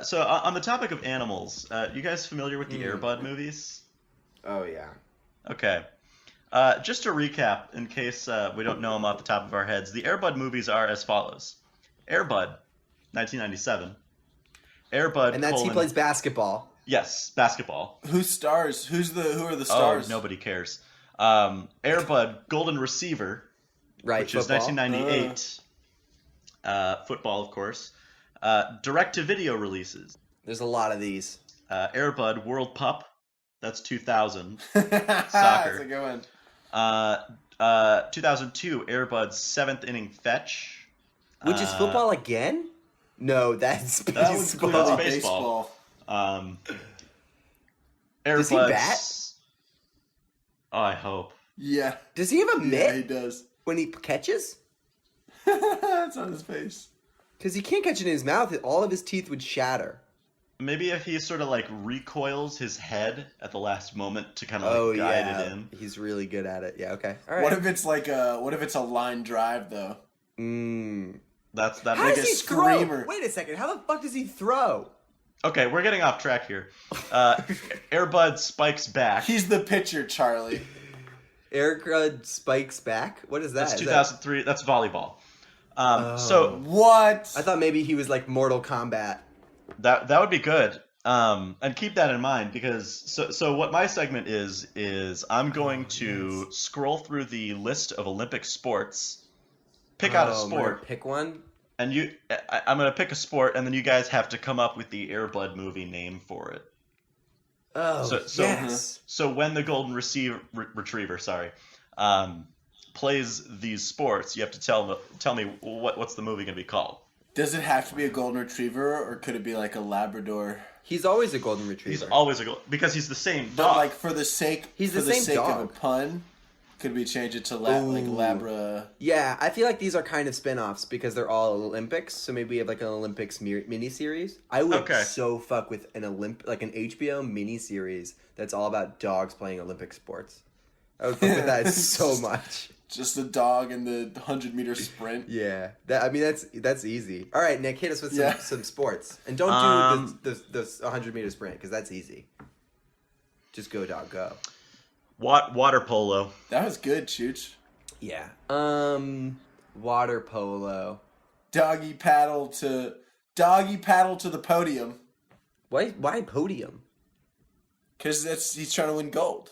So on the topic of animals, you guys familiar with the Air Bud movies? Oh yeah. Okay. Just to recap, in case we don't know them off the top of our heads, the Air Bud movies are as follows: Air Bud, 1997. Air Bud And that's he colon plays basketball. yes, basketball. Who stars? Who are the Oh, stars? nobody cares. Air Bud Golden Receiver, Right, which is football. 1998. Football, of course. Direct-to-video releases. There's a lot of these. Air Bud World Pup, that's 2000. That's Soccer. a good one. 2002, Air Bud's 7th Inning Fetch. Which is football again? No, that's That was baseball. That's clearly baseball. Air Does he Bud's... bat? Oh, I hope. Yeah. Does he have a mitt Yeah, he does. when he catches? That's on his face. Because he can't catch it in his mouth. All of his teeth would shatter. Maybe if he sort of like recoils his head at the last moment to kind of like guide it in. He's really good at it. Yeah, okay. All right. What if it's a line drive though? That How makes does he screamer. throw? Wait a second. How the fuck does he throw? Okay, we're getting off track here. Air Bud spikes back. He's the pitcher, Charlie. Eric spikes back? What is that? That's Is 2003. That's volleyball. So What? I thought maybe he was like Mortal Kombat. that would be good. And keep that in mind because so what my segment is I'm going to scroll through the list of Olympic sports, pick out a I'm gonna sport, pick one. and I'm gonna pick a sport, and then you guys have to come up with the Air Bud movie name for it. Oh, So- yes. So when the golden retriever, plays these sports, you have to tell me what's the movie gonna be called. Does it have to be a golden retriever, or could it be like a Labrador? He's always a golden retriever. He's always because he's the same But dog. like for the sake, He's the for the same sake of a dog. pun, could we change it to like Labra? Yeah, I feel like these are kind of spin-offs because they're all Olympics. So maybe we have like an Olympics miniseries. I would Okay. so fuck with an like an HBO miniseries that's all about dogs playing Olympic sports. I would fuck with that so much. Just a dog in the 100-meter sprint. Yeah, that's easy. All right, Nick, hit us with some sports, and don't do the 100-meter sprint because that's easy. Just go, dog, go. Water polo. That was good, Chooch. Yeah. Water polo. Doggy paddle to the podium. Why podium? Because he's trying to win gold.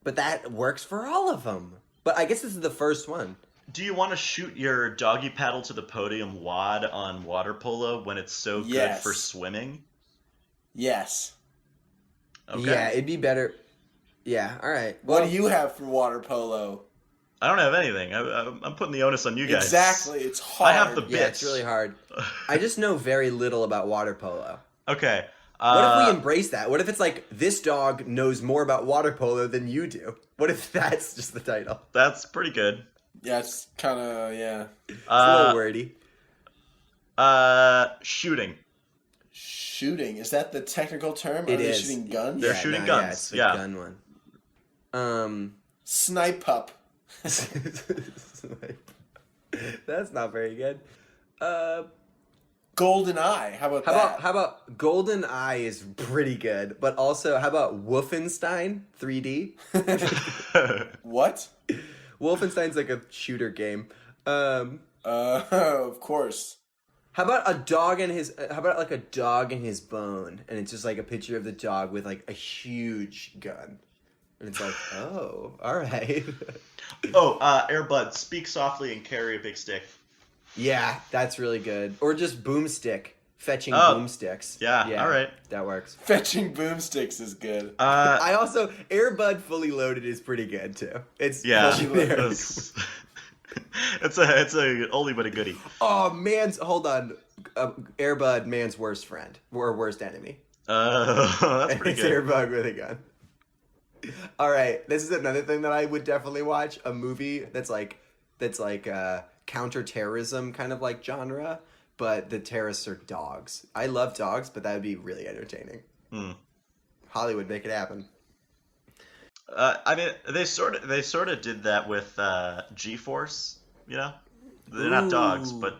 But that works for all of them. But I guess this is the first one. Do you want to shoot your doggy paddle to the podium wad on water polo when it's so good Yes. for swimming? Yes. Okay. Yeah, it'd be better. Yeah, all right. What Well, do you have for water polo? I don't have anything. I'm putting the onus on you guys. Exactly, it's hard. I have the Yeah, it's really hard. I just know very little about water polo. Okay. What if we embrace that? What if it's like, this dog knows more about water polo than you do? What if that's just the title? That's pretty good. Yeah, it's kind of, yeah. It's a little wordy. Shooting. Shooting, is that the technical term? It Are they is. shooting guns? They're shooting guns, Yeah, it's the yeah. gun one. Snipe pup. That's not very good. Golden Eye, how about that? How about Golden Eye is pretty good, but also how about Wolfenstein 3D? What? Wolfenstein's like a shooter game. Of course. How about a dog in his? How about like a dog in his bone, and it's just like a picture of the dog with like a huge gun, and it's like, oh, all right. Air Bud, speak softly and carry a big stick. Yeah, that's really good. Or just boomstick, fetching Oh, boomsticks. yeah, all right. That works. Fetching boomsticks is good. I also Air Bud Fully Loaded is pretty good too. It's Yeah. generic. It's a oldie but a goodie. Oh, hold on. Air Bud, man's worst friend or worst enemy. That's pretty It's good. Air Bud with a gun. All right, this is another thing that I would definitely watch. A movie that's like counterterrorism kind of like genre, but the terrorists are dogs. I love dogs, but that would be really entertaining. Hollywood, make it happen. I mean, they sort of did that with G-Force. You know, they're not dogs, Ooh. but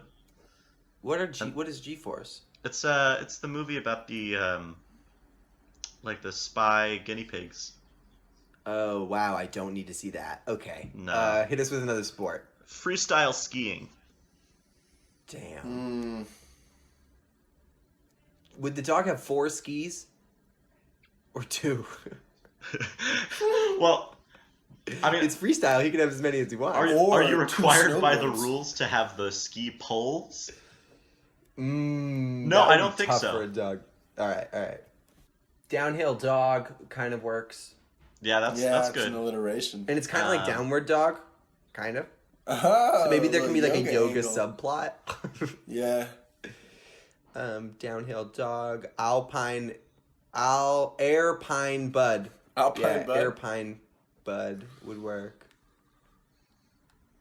What is G-Force? It's the movie about the like the spy guinea pigs. Oh wow, I don't need to see that. Okay. No. Hit us with another sport. Freestyle skiing. Damn. Would the dog have 4 skis? Or 2? Well, I mean, It's freestyle. He can have as many as he wants. are Or you 2 required by the snowboards. rules to have the ski poles? No, No, I don't think so. For a dog. All right. Downhill dog kind of works, Yeah, that's It's good. an alliteration. and it's kind of like downward dog, kind of. Oh, So maybe there can be like a yoga angle. subplot. Yeah. Downhill dog, alpine bud. Alpine bud. Air pine bud would work.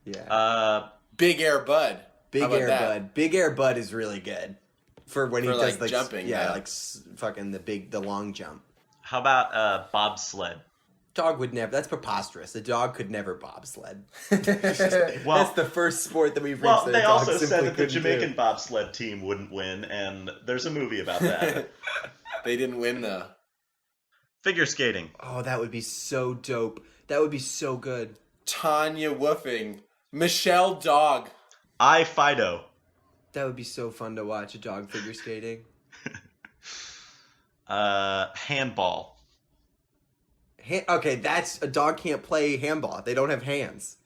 Yeah. Big Air Bud. Big How about Air that? Bud. Big Air Bud is really good for when he For, does like, like jumping, Yeah, yeah. like fucking the long jump. How about bobsled? Dog would never. That's preposterous. A dog could never bobsled. Well- That's the first sport that we've reached. Well, that a they dog also said simply that the couldn't Jamaican do. bobsled team wouldn't win, and there's a movie about that. They didn't win though. Figure skating. Oh, that would be so dope. That would be so good. Tanya Woofing. Michelle Dog. Fido. That would be so fun to watch a dog figure skating. Handball. Okay, that's a dog can't play handball. They don't have hands.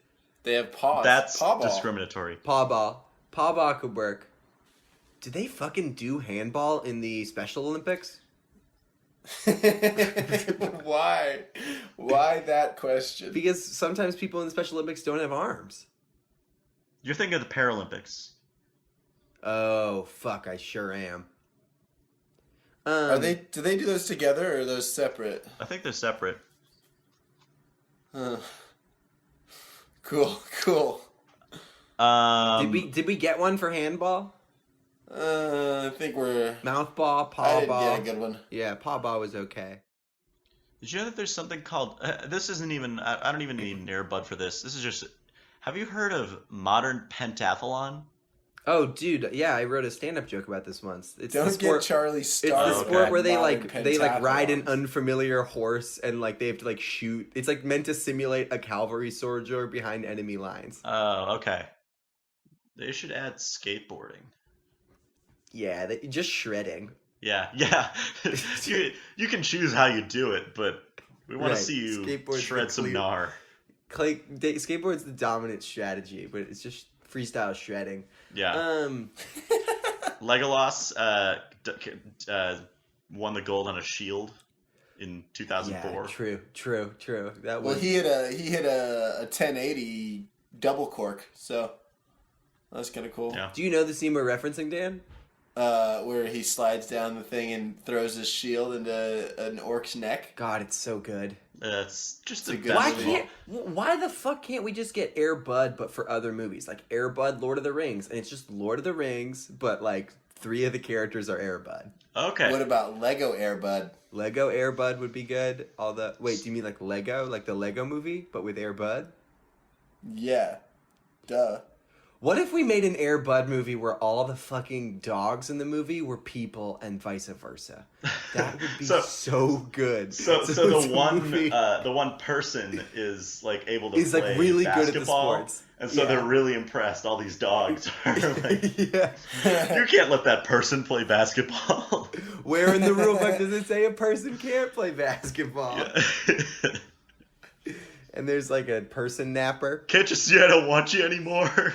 They have paws. That's Paw ball. discriminatory. Paw ball could work. Did they fucking do handball in the Special Olympics? Why? Why that question? Because sometimes people in the Special Olympics don't have arms. You're thinking of the Paralympics. Oh, fuck, I sure am. Do they do those together or are those separate? I think they're separate. Cool. Did we get one for handball? I think we're. Mouth ball, I paw didn't ball. get a good one. Yeah, paw ball was okay. Did you know that there's something called? This isn't even. I don't even need an earbud for this. This is just. Have you heard of modern pentathlon? Oh, dude, yeah, I wrote a stand-up joke about this once. It's the Don't sport. get Charlie It's started. the okay. sport where they Modern they ride an pentathlons. unfamiliar horse and like they have to like shoot. It's like meant to simulate a cavalry soldier behind enemy lines. Oh, okay. They should add skateboarding. Yeah, just shredding. Yeah. you can choose how you do it, but we want Right. to see you Skateboard's shred the some clear- gnar. Skateboard's the dominant strategy, but it's just freestyle shredding. Yeah. Legolas won the gold on a shield in 2004. Yeah, true. That Well, was he hit a 1080 double cork, so that's kind of cool. Yeah. Do you know the scene we're referencing, Dan? Where he slides down the thing and throws his shield into an orc's neck. God, it's so good. It's just It's the a good best. movie. Why the fuck can't we just get Air Bud but for other movies? Like Air Bud, Lord of the Rings, and it's just Lord of the Rings, but like 3 of the characters are Air Bud. Okay. What about Lego Air Bud? Lego Air Bud would be good. Wait, do you mean like Lego? Like the Lego movie, but with Air Bud? Yeah. Duh. What if we made an Air Bud movie where all the fucking dogs in the movie were people and vice versa? That would be so good. So it's the a one movie- the one person is like able to He's, like, play really good at the basketball, sports. and so Yeah. they're really impressed. All these dogs are like, yeah. you can't let that person play basketball. Where in the rulebook does it say a person can't play basketball? And there's like a person napper. Can't you see I don't want you anymore?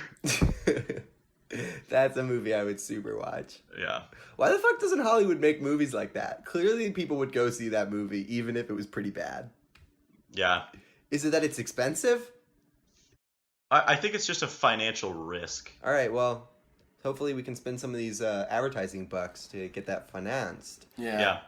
That's a movie I would super watch. Yeah. Why the fuck doesn't Hollywood make movies like that? Clearly people would go see that movie even if it was pretty bad. Yeah. Is it that it's expensive? I think it's just a financial risk. All right, well, hopefully we can spend some of these advertising bucks to get that financed. Yeah. Yeah.